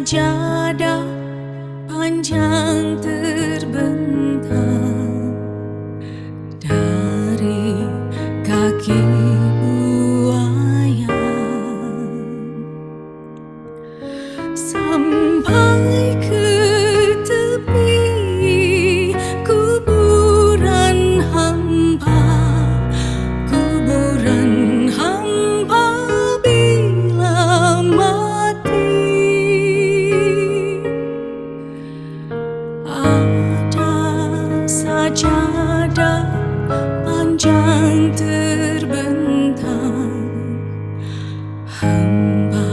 sajadah panjang terbentang dari kaki buaya sampai ke tepi kuburan hamba bila mati. Ada sajadah panjang terbentang, hamba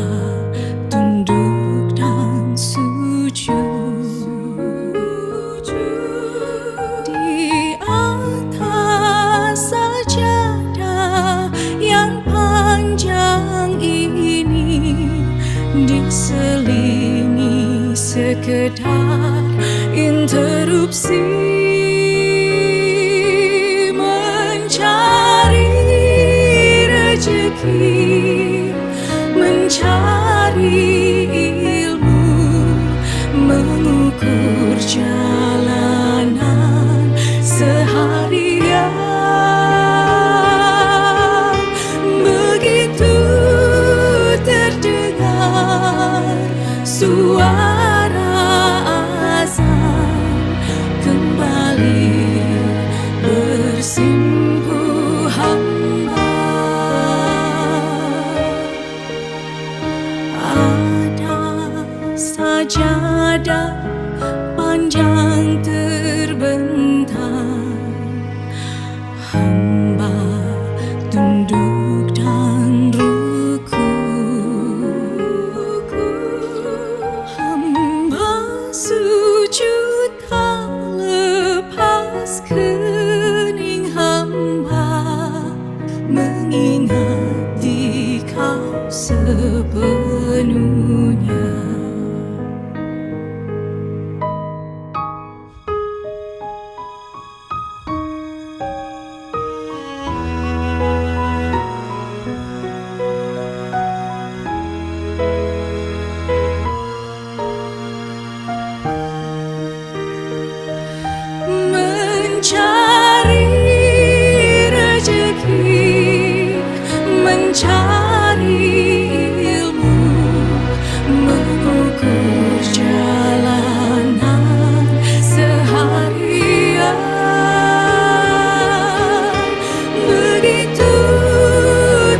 tunduk dan sujud di atas sajadah yang panjang ini, diselingi sekedar interupsi mencari rezeki, mencari ilmu, mengukur jalanan seharian. Begitu terdengar suara azan, kembali bersimpuh hamba. Ada sajadah panjang terbentang, hamba tunduk dan rukuk, hamba sujud tak lepas kening hamba, mengingat di Kau sepenuhnya. Mencari rezeki, mencari ilmu, mengukur jalanan seharian. Begitu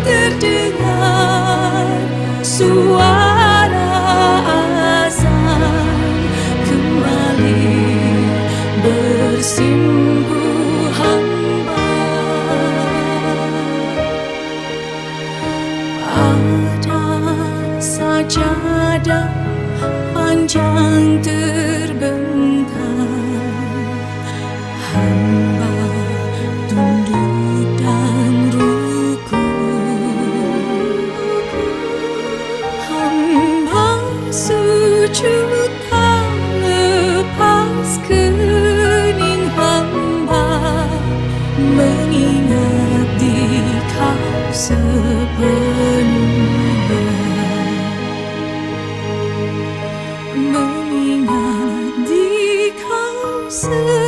terdengar suara azan, kembali bersimpuh hamba. Ada sajadah panjang terbentang, hamba tunduk dan rukuk, hamba sujud tak lepas kening hamba, mengingat di Kau sepenuhnya, mengingat di Kau sepenuhnya.